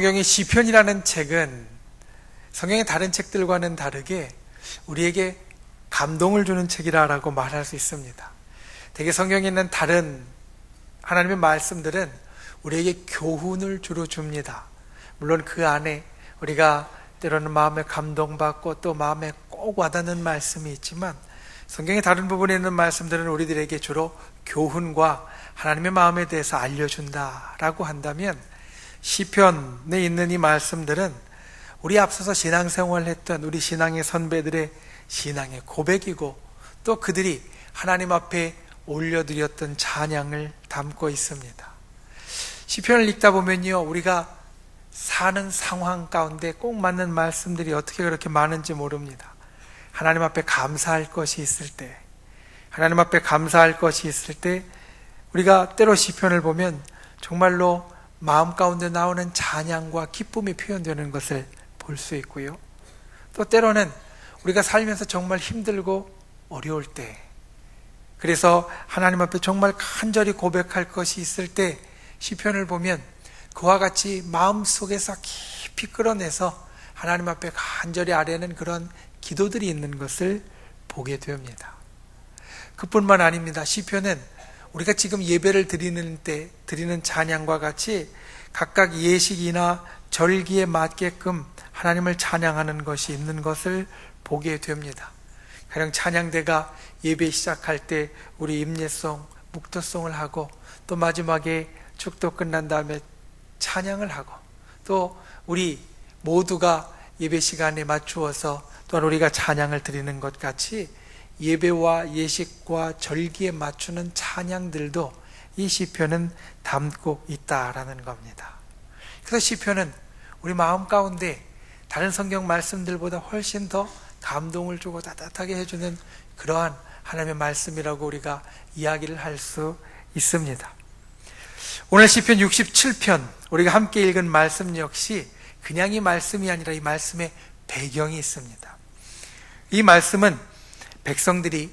성경의 시편이라는 책은 성경의 다른 책들과는 다르게 우리에게 감동을 주는 책이라고 말할 수 있습니다. 대개 성경에 있는 다른 하나님의 말씀들은 우리에게 교훈을 주로 줍니다. 물론 그 안에 우리가 때로는 마음에 감동받고 또 마음에 꼭 와닿는 말씀이 있지만 성경의 다른 부분에 있는 말씀들은 우리들에게 주로 교훈과 하나님의 마음에 대해서 알려준다라고 한다면 시편에 있는 이 말씀들은 우리 앞서서 신앙생활을 했던 우리 신앙의 선배들의 신앙의 고백이고 또 그들이 하나님 앞에 올려드렸던 찬양을 담고 있습니다. 시편을 읽다 보면요, 우리가 사는 상황 가운데 꼭 맞는 말씀들이 어떻게 그렇게 많은지 모릅니다. 하나님 앞에 감사할 것이 있을 때, 하나님 앞에 감사할 것이 있을 때 우리가 때로 시편을 보면 정말로 마음 가운데 나오는 찬양과 기쁨이 표현되는 것을 볼 수 있고요. 또 때로는 우리가 살면서 정말 힘들고 어려울 때, 그래서 하나님 앞에 정말 간절히 고백할 것이 있을 때 시편을 보면 그와 같이 마음속에서 깊이 끌어내서 하나님 앞에 간절히 아뢰는 그런 기도들이 있는 것을 보게 됩니다. 그뿐만 아닙니다. 시편은 우리가 지금 예배를 드리는 때 드리는 찬양과 같이 각각 예식이나 절기에 맞게끔 하나님을 찬양하는 것이 있는 것을 보게 됩니다. 가령 찬양대가 예배 시작할 때 우리 임예송, 묵도송을 하고 또 마지막에 축도 끝난 다음에 찬양을 하고 또 우리 모두가 예배 시간에 맞추어서 또한 우리가 찬양을 드리는 것 같이 예배와 예식과 절기에 맞추는 찬양들도 이 시편은 담고 있다라는 겁니다. 그래서 시편은 우리 마음 가운데 다른 성경 말씀들보다 훨씬 더 감동을 주고 따뜻하게 해주는 그러한 하나님의 말씀이라고 우리가 이야기를 할 수 있습니다. 오늘 시편 67편 우리가 함께 읽은 말씀 역시 그냥 이 말씀이 아니라 이 말씀의 배경이 있습니다. 이 말씀은 백성들이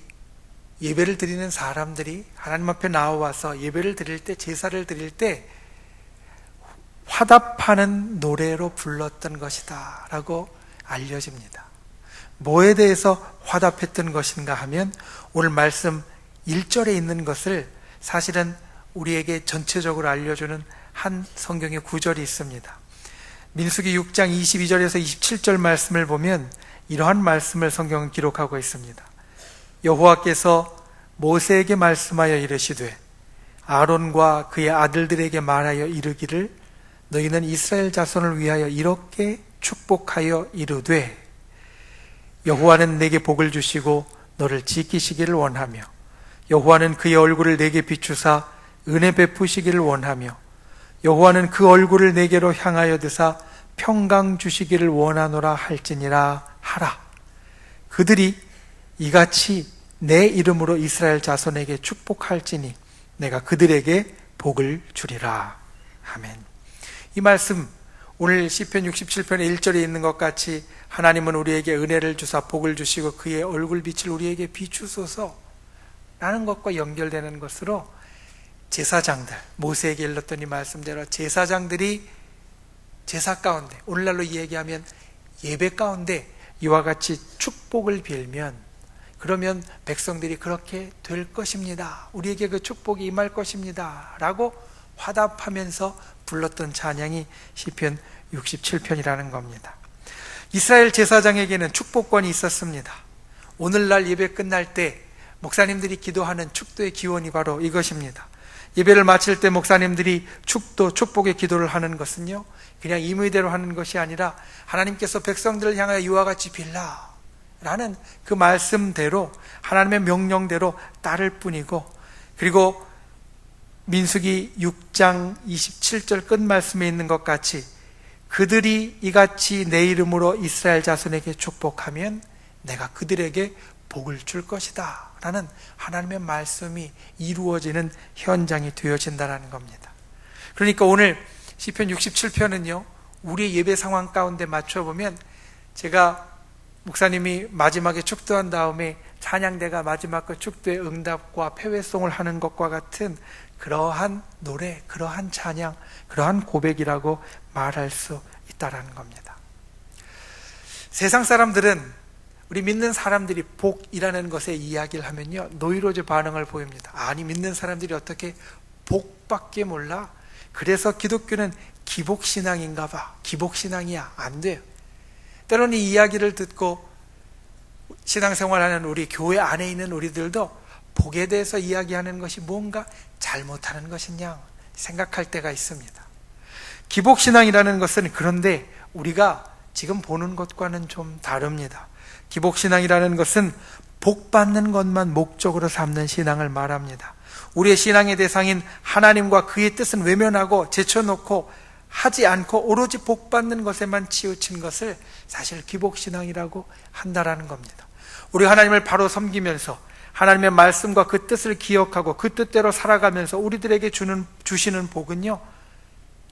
예배를 드리는 사람들이 하나님 앞에 나와서 예배를 드릴 때, 제사를 드릴 때 화답하는 노래로 불렀던 것이다 라고 알려집니다. 뭐에 대해서 화답했던 것인가 하면 오늘 말씀 1절에 있는 것을 사실은 우리에게 전체적으로 알려주는 한 성경의 구절이 있습니다. 민수기 6장 22절에서 27절 말씀을 보면 이러한 말씀을 성경은 기록하고 있습니다. 여호와께서 모세에게 말씀하여 이르시되 아론과 그의 아들들에게 말하여 이르기를 너희는 이스라엘 자손을 위하여 이렇게 축복하여 이르되 여호와는 내게 복을 주시고 너를 지키시기를 원하며 여호와는 그의 얼굴을 내게 비추사 은혜 베푸시기를 원하며 여호와는 그 얼굴을 내게로 향하여 드사 평강 주시기를 원하노라 할지니라 하라. 그들이 이같이 내 이름으로 이스라엘 자손에게 축복할지니 내가 그들에게 복을 주리라. 아멘. 이 말씀 오늘 시편 67편의 1절에 있는 것 같이 하나님은 우리에게 은혜를 주사 복을 주시고 그의 얼굴빛을 우리에게 비추소서 라는 것과 연결되는 것으로 제사장들, 모세에게 일렀던 이 말씀대로 제사장들이 제사 가운데, 오늘날로 얘기하면 예배 가운데 이와 같이 축복을 빌면 그러면 백성들이 그렇게 될 것입니다. 우리에게 그 축복이 임할 것입니다. 라고 화답하면서 불렀던 찬양이 시편 67편이라는 겁니다. 이스라엘 제사장에게는 축복권이 있었습니다. 오늘날 예배 끝날 때 목사님들이 기도하는 축도의 기원이 바로 이것입니다. 예배를 마칠 때 목사님들이 축도, 축복의 기도를 하는 것은요, 그냥 임의대로 하는 것이 아니라 하나님께서 백성들을 향하여 이와 같이 빌라 라는 그 말씀대로 하나님의 명령대로 따를 뿐이고, 그리고 민수기 6장 27절 끝말씀에 있는 것 같이 그들이 이같이 내 이름으로 이스라엘 자손에게 축복하면 내가 그들에게 복을 줄 것이다 라는 하나님의 말씀이 이루어지는 현장이 되어진다는 겁니다. 그러니까 오늘 시편 67편은요 우리의 예배 상황 가운데 맞춰보면, 제가 목사님이 마지막에 축도한 다음에 찬양대가 마지막 그 축도의 응답과 패회송을 하는 것과 같은 그러한 노래, 그러한 찬양, 그러한 고백이라고 말할 수 있다라는 겁니다. 세상 사람들은 우리 믿는 사람들이 복이라는 것에 이야기를 하면요, 노이로제 반응을 보입니다. 아니, 믿는 사람들이 어떻게 복밖에 몰라? 그래서 기독교는 기복신앙인가 봐. 기복신앙이야. 안 돼요. 때로는 이 이야기를 듣고 신앙생활하는 우리 교회 안에 있는 우리들도 복에 대해서 이야기하는 것이 뭔가 잘못하는 것이냐 생각할 때가 있습니다. 기복신앙이라는 것은 그런데 우리가 지금 보는 것과는 좀 다릅니다. 기복신앙이라는 것은 복받는 것만 목적으로 삼는 신앙을 말합니다. 우리의 신앙의 대상인 하나님과 그의 뜻은 외면하고 제쳐놓고 하지 않고 오로지 복받는 것에만 치우친 것을 사실 기복신앙이라고 한다라는 겁니다. 우리 하나님을 바로 섬기면서 하나님의 말씀과 그 뜻을 기억하고 그 뜻대로 살아가면서 우리들에게 주시는 복은요,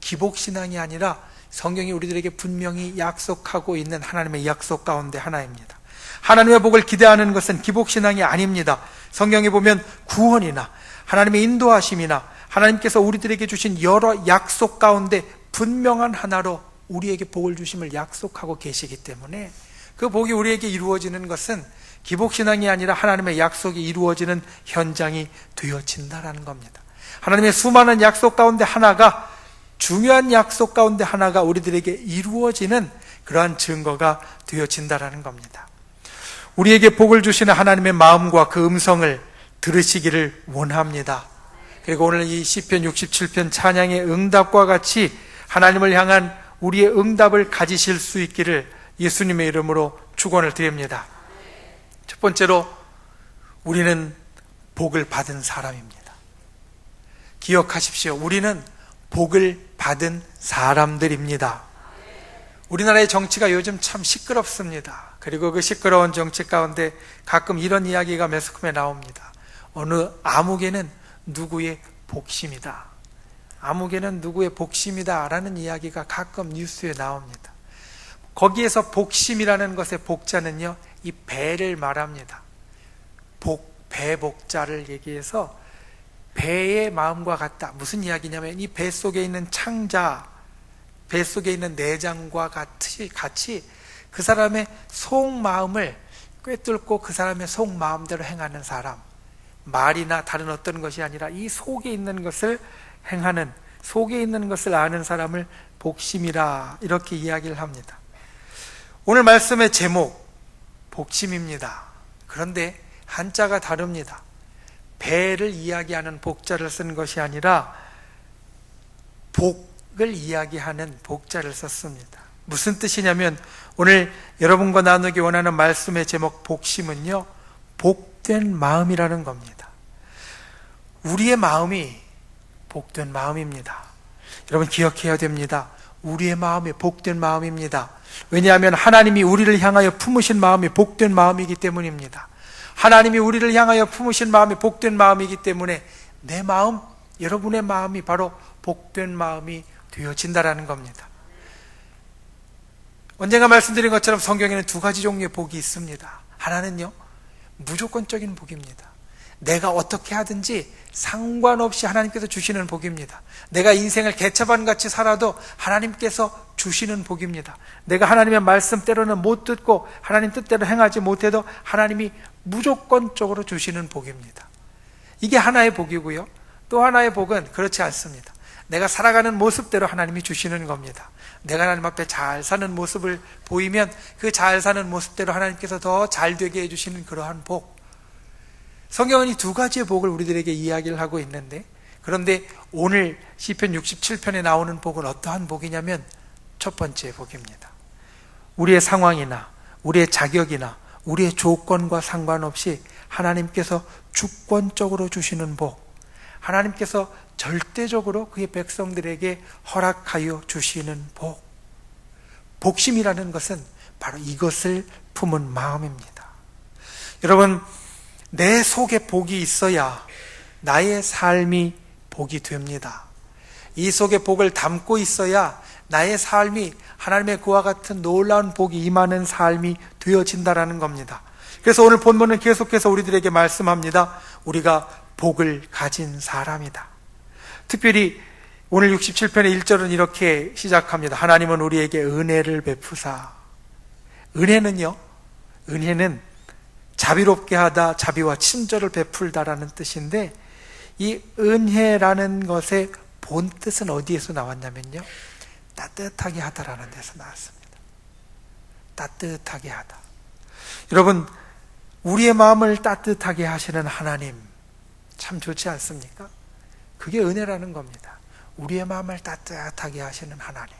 기복신앙이 아니라 성경이 우리들에게 분명히 약속하고 있는 하나님의 약속 가운데 하나입니다. 하나님의 복을 기대하는 것은 기복신앙이 아닙니다. 성경에 보면 구원이나 하나님의 인도하심이나 하나님께서 우리들에게 주신 여러 약속 가운데 분명한 하나로 우리에게 복을 주심을 약속하고 계시기 때문에 그 복이 우리에게 이루어지는 것은 기복신앙이 아니라 하나님의 약속이 이루어지는 현장이 되어진다라는 겁니다. 하나님의 수많은 약속 가운데 하나가, 중요한 약속 가운데 하나가 우리들에게 이루어지는 그러한 증거가 되어진다라는 겁니다. 우리에게 복을 주시는 하나님의 마음과 그 음성을 들으시기를 원합니다. 그리고 오늘 이 시편 67편 찬양의 응답과 같이 하나님을 향한 우리의 응답을 가지실 수 있기를 예수님의 이름으로 축원을 드립니다. 첫 번째로 우리는 복을 받은 사람입니다. 기억하십시오. 우리는 복을 받은 사람들입니다. 우리나라의 정치가 요즘 참 시끄럽습니다. 그리고 그 시끄러운 정치 가운데 가끔 이런 이야기가 매스컴에 나옵니다. 어느 아무개는 누구의 복심이다. 아무개는 누구의 복심이다 라는 이야기가 가끔 뉴스에 나옵니다. 거기에서 복심이라는 것의 복자는요, 이 배를 말합니다. 배복자를 얘기해서 배의 마음과 같다. 무슨 이야기냐면 이 배 속에 있는 창자, 배 속에 있는 내장과 같이 그 사람의 속마음을 꿰뚫고 그 사람의 속마음대로 행하는 사람, 말이나 다른 어떤 것이 아니라 이 속에 있는 것을 행하는, 속에 있는 것을 아는 사람을 복심이라 이렇게 이야기를 합니다. 오늘 말씀의 제목 복심입니다. 그런데 한자가 다릅니다. 배를 이야기하는 복자를 쓴 것이 아니라 복을 이야기하는 복자를 썼습니다. 무슨 뜻이냐면 오늘 여러분과 나누기 원하는 말씀의 제목 복심은요, 복된 마음이라는 겁니다. 우리의 마음이 복된 마음입니다. 여러분 기억해야 됩니다. 우리의 마음이 복된 마음입니다. 왜냐하면 하나님이 우리를 향하여 품으신 마음이 복된 마음이기 때문입니다. 하나님이 우리를 향하여 품으신 마음이 복된 마음이기 때문에 내 마음, 여러분의 마음이 바로 복된 마음이 되어진다라는 겁니다. 언젠가 말씀드린 것처럼 성경에는 두 가지 종류의 복이 있습니다. 하나는요, 무조건적인 복입니다. 내가 어떻게 하든지 상관없이 하나님께서 주시는 복입니다. 내가 인생을 개차반같이 살아도 하나님께서 주시는 복입니다. 내가 하나님의 말씀대로는 못 듣고 하나님 뜻대로 행하지 못해도 하나님이 무조건적으로 주시는 복입니다. 이게 하나의 복이고요. 또 하나의 복은 그렇지 않습니다. 내가 살아가는 모습대로 하나님이 주시는 겁니다. 내가 하나님 앞에 잘 사는 모습을 보이면 그 잘 사는 모습대로 하나님께서 더 잘 되게 해주시는 그러한 복. 성경은 이 두 가지의 복을 우리들에게 이야기를 하고 있는데, 그런데 오늘 시편 67편에 나오는 복은 어떠한 복이냐면 첫 번째 복입니다. 우리의 상황이나 우리의 자격이나 우리의 조건과 상관없이 하나님께서 주권적으로 주시는 복, 하나님께서 절대적으로 그의 백성들에게 허락하여 주시는 복. 복심이라는 것은 바로 이것을 품은 마음입니다. 여러분, 내 속에 복이 있어야 나의 삶이 복이 됩니다. 이 속에 복을 담고 있어야 나의 삶이 하나님의 그와 같은 놀라운 복이 임하는 삶이 되어진다라는 겁니다. 그래서 오늘 본문은 계속해서 우리들에게 말씀합니다. 우리가 복을 가진 사람이다. 특별히 오늘 67편의 1절은 이렇게 시작합니다. 하나님은 우리에게 은혜를 베푸사. 은혜는요, 은혜는 자비롭게 하다, 자비와 친절을 베풀다라는 뜻인데, 이 은혜라는 것의 본 뜻은 어디에서 나왔냐면요, 따뜻하게 하다라는 데서 나왔습니다. 따뜻하게 하다. 여러분, 우리의 마음을 따뜻하게 하시는 하나님, 참 좋지 않습니까? 그게 은혜라는 겁니다. 우리의 마음을 따뜻하게 하시는 하나님,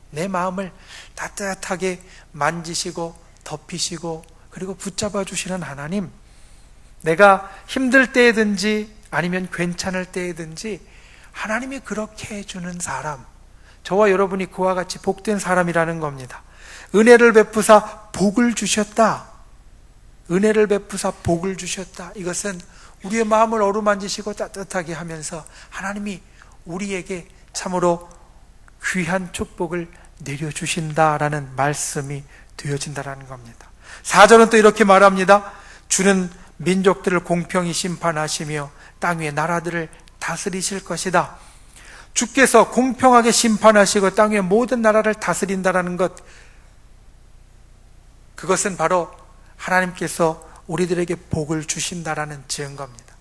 내 마음을 따뜻하게 만지시고 덮이시고 그리고 붙잡아 주시는 하나님, 내가 힘들 때든지 아니면 괜찮을 때든지 하나님이 그렇게 해주는 사람, 저와 여러분이 그와 같이 복된 사람이라는 겁니다. 은혜를 베푸사 복을 주셨다. 은혜를 베푸사 복을 주셨다. 이것은 우리의 마음을 어루만지시고 따뜻하게 하면서 하나님이 우리에게 참으로 귀한 축복을 내려주신다라는 말씀이 되어진다라는 겁니다. 4절은 또 이렇게 말합니다. 주는 민족들을 공평히 심판하시며 땅 위의 나라들을 다스리실 것이다. 주께서 공평하게 심판하시고 땅 위의 모든 나라를 다스린다라는 것, 그것은 바로 하나님께서 우리들에게 복을 주신다라는 증거입니다.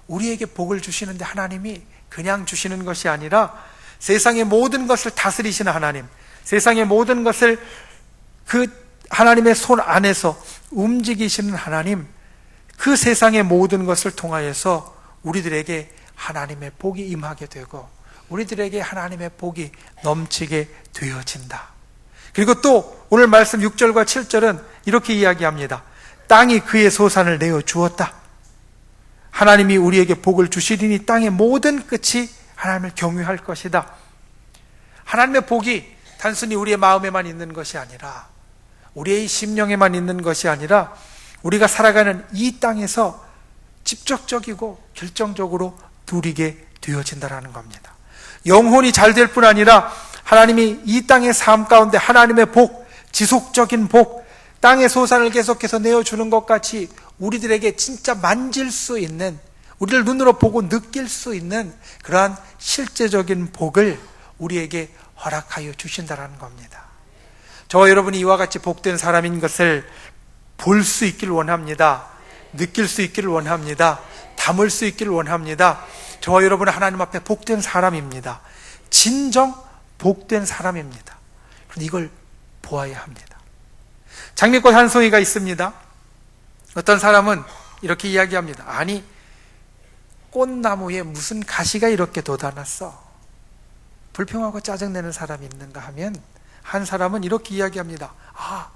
우리에게 복을 주시는데 하나님이 그냥 주시는 것이 아니라 세상의 모든 것을 다스리시는 하나님, 세상의 모든 것을 그 하나님의 손 안에서 움직이시는 하나님, 그 세상의 모든 것을 통하여서 우리들에게 하나님의 복이 임하게 되고 우리들에게 하나님의 복이 넘치게 되어진다. 그리고 또 오늘 말씀 6절과 7절은 이렇게 이야기합니다. 땅이 그의 소산을 내어 주었다. 하나님이 우리에게 복을 주시리니 땅의 모든 끝이 하나님을 경외할 것이다. 하나님의 복이 단순히 우리의 마음에만 있는 것이 아니라, 우리의 심령에만 있는 것이 아니라 우리가 살아가는 이 땅에서 직접적이고 결정적으로 누리게 되어진다는 겁니다. 영혼이 잘 될 뿐 아니라 하나님이 이 땅의 삶 가운데 하나님의 복, 지속적인 복, 땅의 소산을 계속해서 내어주는 것 같이 우리들에게 진짜 만질 수 있는, 우리를 눈으로 보고 느낄 수 있는 그러한 실제적인 복을 우리에게 허락하여 주신다는 겁니다. 저와 여러분이 이와 같이 복된 사람인 것을 볼 수 있기를 원합니다. 느낄 수 있기를 원합니다. 담을 수 있기를 원합니다. 저와 여러분은 하나님 앞에 복된 사람입니다. 진정 복된 사람입니다. 그런데 이걸 보아야 합니다. 장미꽃 한 송이가 있습니다. 어떤 사람은 이렇게 이야기합니다. 아니, 꽃나무에 무슨 가시가 이렇게 돋아났어? 불평하고 짜증내는 사람이 있는가 하면, 한 사람은 이렇게 이야기합니다. 아,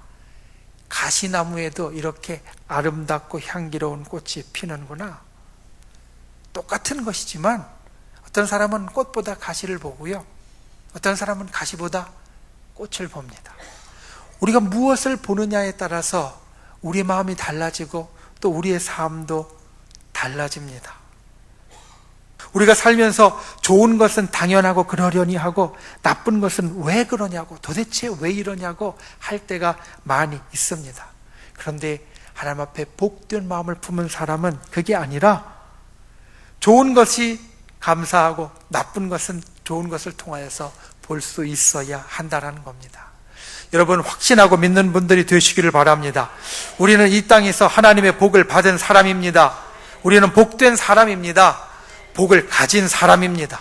가시나무에도 이렇게 아름답고 향기로운 꽃이 피는구나. 똑같은 것이지만 어떤 사람은 꽃보다 가시를 보고요, 어떤 사람은 가시보다 꽃을 봅니다. 우리가 무엇을 보느냐에 따라서 우리의 마음이 달라지고 또 우리의 삶도 달라집니다. 우리가 살면서 좋은 것은 당연하고 그러려니 하고 나쁜 것은 왜 그러냐고, 도대체 왜 이러냐고 할 때가 많이 있습니다. 그런데 하나님 앞에 복된 마음을 품은 사람은 그게 아니라 좋은 것이 감사하고 나쁜 것은 좋은 것을 통하여서 볼 수 있어야 한다는 겁니다. 여러분, 확신하고 믿는 분들이 되시기를 바랍니다. 우리는 이 땅에서 하나님의 복을 받은 사람입니다. 우리는 복된 사람입니다. 복을 가진 사람입니다.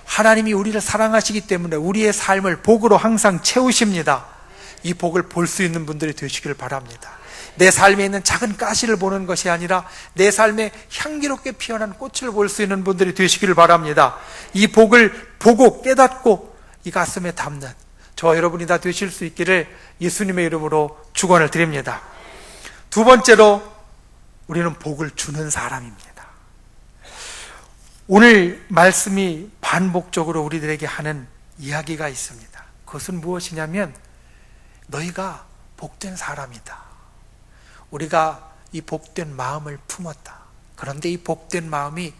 하나님이 우리를 사랑하시기 때문에 우리의 삶을 복으로 항상 채우십니다. 이 복을 볼 수 있는 분들이 되시기를 바랍니다. 내 삶에 있는 작은 가시를 보는 것이 아니라 내 삶에 향기롭게 피어난 꽃을 볼 수 있는 분들이 되시기를 바랍니다. 이 복을 보고 깨닫고 이 가슴에 담는 저와 여러분이 다 되실 수 있기를 예수님의 이름으로 축원을 드립니다. 두 번째로, 우리는 복을 주는 사람입니다. 오늘 말씀이 반복적으로 우리들에게 하는 이야기가 있습니다. 그것은 무엇이냐면, 너희가 복된 사람이다. 우리가 이 복된 마음을 품었다. 그런데 이 복된 마음이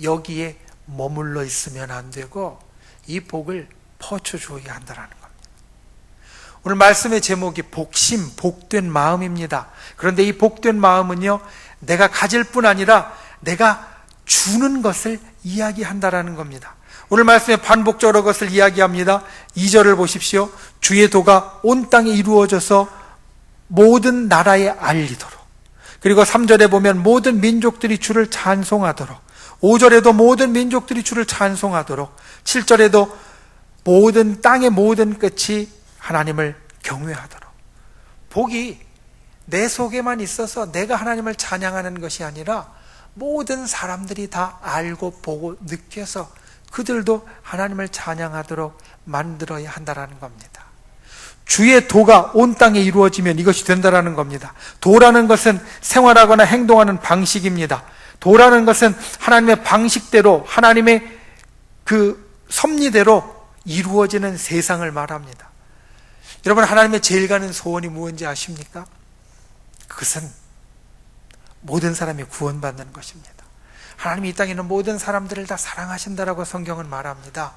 여기에 머물러 있으면 안 되고 이 복을 퍼쳐줘야 한다는 겁니다. 오늘 말씀의 제목이 복심, 복된 마음입니다. 그런데 이 복된 마음은요, 내가 가질 뿐 아니라 내가 주는 것을 이야기한다라는 겁니다. 오늘 말씀에 반복적으로 그것을 이야기합니다. 2절을 보십시오. 주의 도가 온 땅에 이루어져서 모든 나라에 알리도록. 그리고 3절에 보면 모든 민족들이 주를 찬송하도록. 5절에도 모든 민족들이 주를 찬송하도록. 7절에도 모든 땅의 모든 끝이 하나님을 경외하도록. 복이 내 속에만 있어서 내가 하나님을 찬양하는 것이 아니라 모든 사람들이 다 알고 보고 느껴서 그들도 하나님을 찬양하도록 만들어야 한다는 겁니다. 주의 도가 온 땅에 이루어지면 이것이 된다는 겁니다. 도라는 것은 생활하거나 행동하는 방식입니다. 도라는 것은 하나님의 방식대로, 하나님의 그 섭리대로 이루어지는 세상을 말합니다. 여러분, 하나님의 제일 가는 소원이 무엇인지 아십니까? 그것은 모든 사람이 구원받는 것입니다. 하나님이 이 땅에 있는 모든 사람들을 다 사랑하신다라고 성경은 말합니다.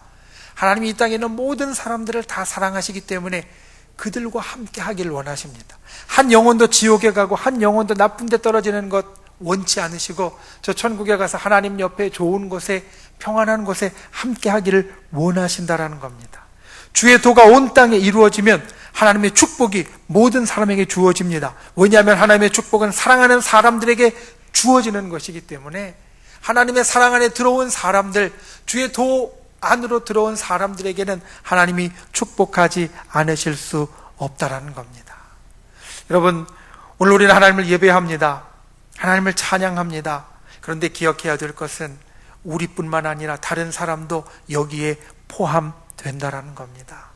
하나님이 이 땅에 있는 모든 사람들을 다 사랑하시기 때문에 그들과 함께 하기를 원하십니다. 한 영혼도 지옥에 가고 한 영혼도 나쁜 데 떨어지는 것 원치 않으시고 저 천국에 가서 하나님 옆에 좋은 곳에 평안한 곳에 함께 하기를 원하신다라는 겁니다. 주의 도가 온 땅에 이루어지면 하나님의 축복이 모든 사람에게 주어집니다. 왜냐하면 하나님의 축복은 사랑하는 사람들에게 주어지는 것이기 때문에 하나님의 사랑 안에 들어온 사람들, 주의 도 안으로 들어온 사람들에게는 하나님이 축복하지 않으실 수 없다라는 겁니다. 여러분, 오늘 우리는 하나님을 예배합니다. 하나님을 찬양합니다. 그런데 기억해야 될 것은 우리뿐만 아니라 다른 사람도 여기에 포함된다라는 겁니다.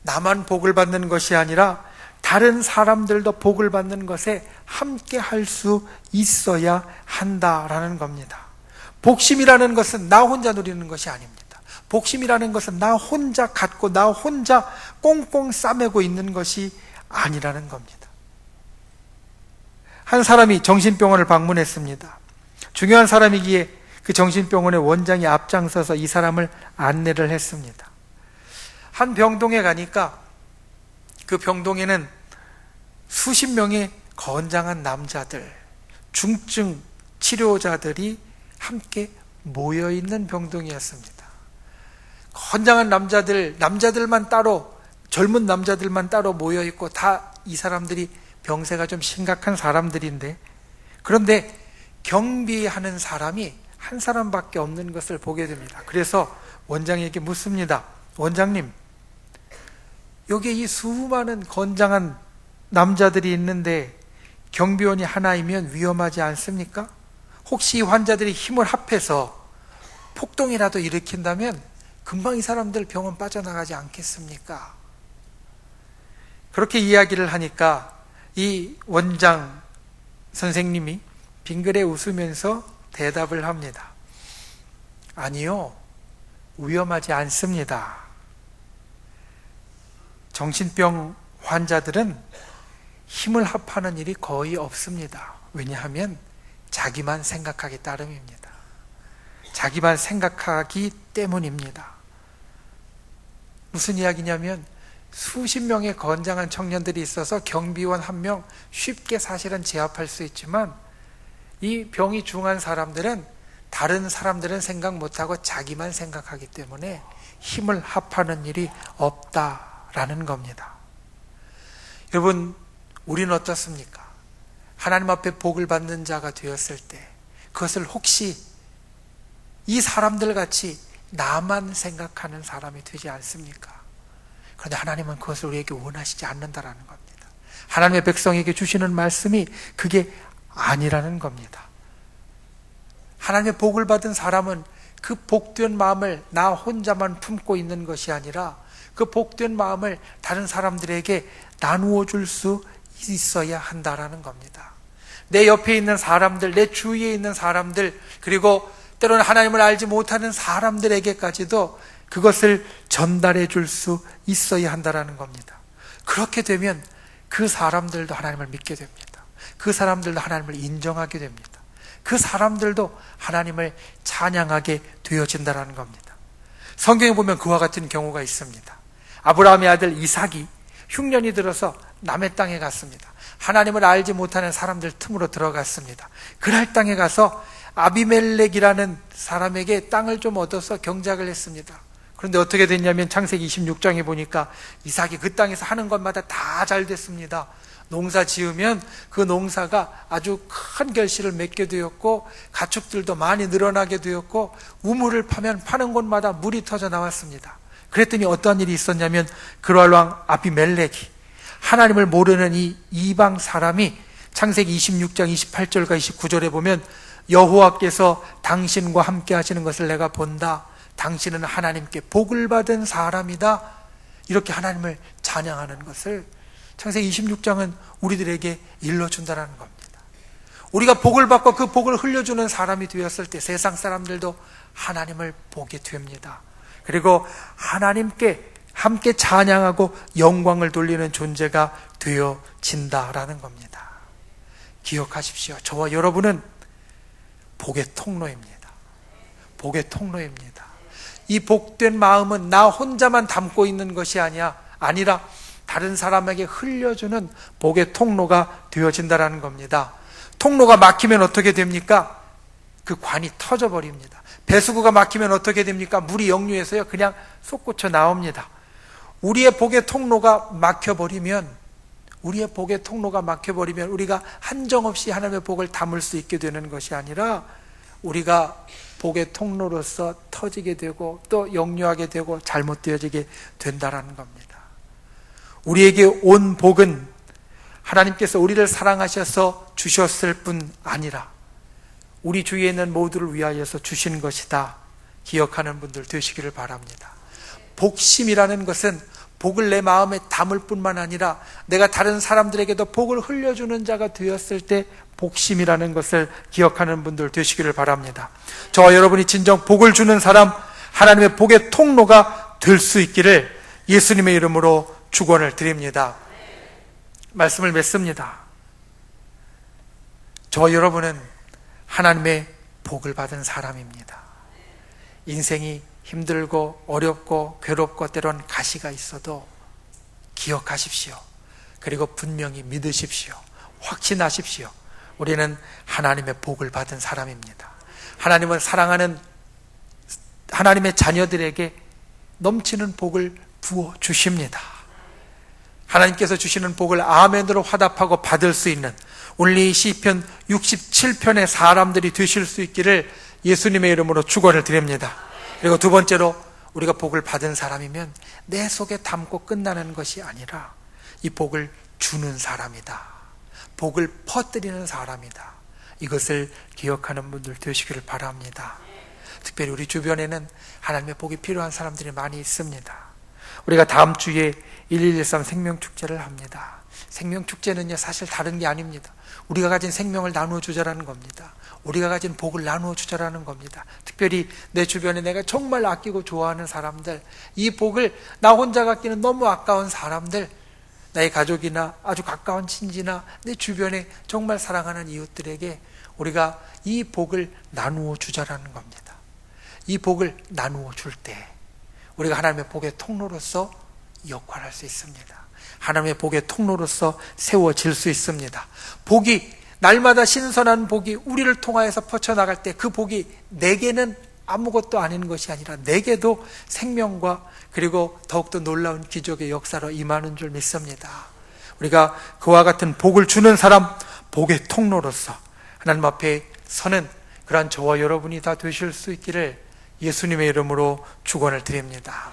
나만 복을 받는 것이 아니라 다른 사람들도 복을 받는 것에 함께 할 수 있어야 한다라는 겁니다. 복심이라는 것은 나 혼자 누리는 것이 아닙니다. 복심이라는 것은 나 혼자 갖고 나 혼자 꽁꽁 싸매고 있는 것이 아니라는 겁니다. 한 사람이 정신병원을 방문했습니다. 중요한 사람이기에 그 정신병원의 원장이 앞장서서 이 사람을 안내를 했습니다. 한 병동에 가니까 그 병동에는 수십 명의 건장한 남자들, 중증 치료자들이 함께 모여있는 병동이었습니다. 건장한 남자들만 따로, 젊은 남자들만 따로 모여있고 다 이 사람들이 병세가 좀 심각한 사람들인데, 그런데 경비하는 사람이 한 사람밖에 없는 것을 보게 됩니다. 그래서 원장에게 묻습니다. 원장님, 여기 이 수많은 건장한 남자들이 있는데 경비원이 하나이면 위험하지 않습니까? 혹시 이 환자들이 힘을 합해서 폭동이라도 일으킨다면 금방 이 사람들 병원 빠져나가지 않겠습니까? 그렇게 이야기를 하니까 이 원장 선생님이 빙그레 웃으면서 대답을 합니다. 아니요, 위험하지 않습니다. 정신병 환자들은 힘을 합하는 일이 거의 없습니다. 왜냐하면 자기만 생각하기 따름입니다. 자기만 생각하기 때문입니다. 무슨 이야기냐면 수십 명의 건장한 청년들이 있어서 경비원 한 명 쉽게 사실은 제압할 수 있지만 이 병이 중한 사람들은 다른 사람들은 생각 못하고 자기만 생각하기 때문에 힘을 합하는 일이 없다라는 겁니다. 여러분, 우리는 어떻습니까? 하나님 앞에 복을 받는 자가 되었을 때 그것을 혹시 이 사람들 같이 나만 생각하는 사람이 되지 않습니까? 그런데 하나님은 그것을 우리에게 원하시지 않는다라는 겁니다. 하나님의 백성에게 주시는 말씀이 그게 아니라는 겁니다. 하나님의 복을 받은 사람은 그 복된 마음을 나 혼자만 품고 있는 것이 아니라 그 복된 마음을 다른 사람들에게 나누어 줄 수 있어야 한다라는 겁니다. 내 옆에 있는 사람들, 내 주위에 있는 사람들, 그리고 때로는 하나님을 알지 못하는 사람들에게까지도 그것을 전달해 줄 수 있어야 한다라는 겁니다. 그렇게 되면 그 사람들도 하나님을 믿게 됩니다. 그 사람들도 하나님을 인정하게 됩니다. 그 사람들도 하나님을 찬양하게 되어진다라는 겁니다. 성경에 보면 그와 같은 경우가 있습니다. 아브라함의 아들 이삭이 흉년이 들어서 남의 땅에 갔습니다. 하나님을 알지 못하는 사람들 틈으로 들어갔습니다. 그랄 땅에 가서 아비멜렉이라는 사람에게 땅을 좀 얻어서 경작을 했습니다. 그런데 어떻게 됐냐면 창세기 26장에 보니까 이삭이 그 땅에서 하는 것마다 다 잘 됐습니다. 농사 지으면 그 농사가 아주 큰 결실을 맺게 되었고 가축들도 많이 늘어나게 되었고 우물을 파면 파는 곳마다 물이 터져 나왔습니다. 그랬더니 어떤 일이 있었냐면 그랄 왕 아비멜렉이 하나님을 모르는 이 이방 사람이 창세기 26장 28절과 29절에 보면 여호와께서 당신과 함께 하시는 것을 내가 본다. 당신은 하나님께 복을 받은 사람이다. 이렇게 하나님을 찬양하는 것을 창세기 26장은 우리들에게 일러준다는 겁니다. 우리가 복을 받고 그 복을 흘려주는 사람이 되었을 때 세상 사람들도 하나님을 보게 됩니다. 그리고 하나님께 함께 찬양하고 영광을 돌리는 존재가 되어진다라는 겁니다. 기억하십시오. 저와 여러분은 복의 통로입니다. 복의 통로입니다. 이 복된 마음은 나 혼자만 담고 있는 것이 아니라 다른 사람에게 흘려주는 복의 통로가 되어진다는 겁니다. 통로가 막히면 어떻게 됩니까? 그 관이 터져버립니다. 배수구가 막히면 어떻게 됩니까? 물이 역류해서요 그냥 솟구쳐 나옵니다. 우리의 복의 통로가 막혀버리면 우리가 한정없이 하나님의 복을 담을 수 있게 되는 것이 아니라 우리가 복의 통로로서 터지게 되고 또 역류하게 되고 잘못되어지게 된다는 겁니다. 우리에게 온 복은 하나님께서 우리를 사랑하셔서 주셨을 뿐 아니라 우리 주위에 있는 모두를 위하여서 주신 것이다. 기억하는 분들 되시기를 바랍니다. 복심이라는 것은 복을 내 마음에 담을 뿐만 아니라 내가 다른 사람들에게도 복을 흘려주는 자가 되었을 때 복심이라는 것을 기억하는 분들 되시기를 바랍니다. 저와 여러분이 진정 복을 주는 사람, 하나님의 복의 통로가 될 수 있기를 예수님의 이름으로 축원을 드립니다. 말씀을 맺습니다. 저와 여러분은 하나님의 복을 받은 사람입니다. 인생이 힘들고 어렵고 괴롭고 때론 가시가 있어도 기억하십시오. 그리고 분명히 믿으십시오. 확신하십시오. 우리는 하나님의 복을 받은 사람입니다. 하나님은 사랑하는 하나님의 자녀들에게 넘치는 복을 부어 주십니다. 하나님께서 주시는 복을 아멘으로 화답하고 받을 수 있는 오늘 이 시편 67편의 사람들이 되실 수 있기를 예수님의 이름으로 축원을 드립니다. 그리고 두 번째로 우리가 복을 받은 사람이면 내 속에 담고 끝나는 것이 아니라 이 복을 주는 사람이다. 복을 퍼뜨리는 사람이다. 이것을 기억하는 분들 되시기를 바랍니다. 특별히 우리 주변에는 하나님의 복이 필요한 사람들이 많이 있습니다. 우리가 다음 주에 1113 생명축제를 합니다. 생명축제는요 사실 다른 게 아닙니다. 우리가 가진 생명을 나누어 주자라는 겁니다. 우리가 가진 복을 나누어 주자라는 겁니다. 특별히 내 주변에 내가 정말 아끼고 좋아하는 사람들, 이 복을 나 혼자 갖기는 너무 아까운 사람들, 나의 가족이나 아주 가까운 친지나 내 주변에 정말 사랑하는 이웃들에게 우리가 이 복을 나누어 주자라는 겁니다. 이 복을 나누어 줄 때 우리가 하나님의 복의 통로로서 역할할 수 있습니다. 하나님의 복의 통로로서 세워질 수 있습니다. 복이 날마다 신선한 복이 우리를 통하여서 퍼쳐나갈 때 그 복이 내게는 아무것도 아닌 것이 아니라 내게도 생명과 그리고 더욱더 놀라운 기적의 역사로 임하는 줄 믿습니다. 우리가 그와 같은 복을 주는 사람, 복의 통로로서 하나님 앞에 서는 그러한 저와 여러분이 다 되실 수 있기를 예수님의 이름으로 축원을 드립니다.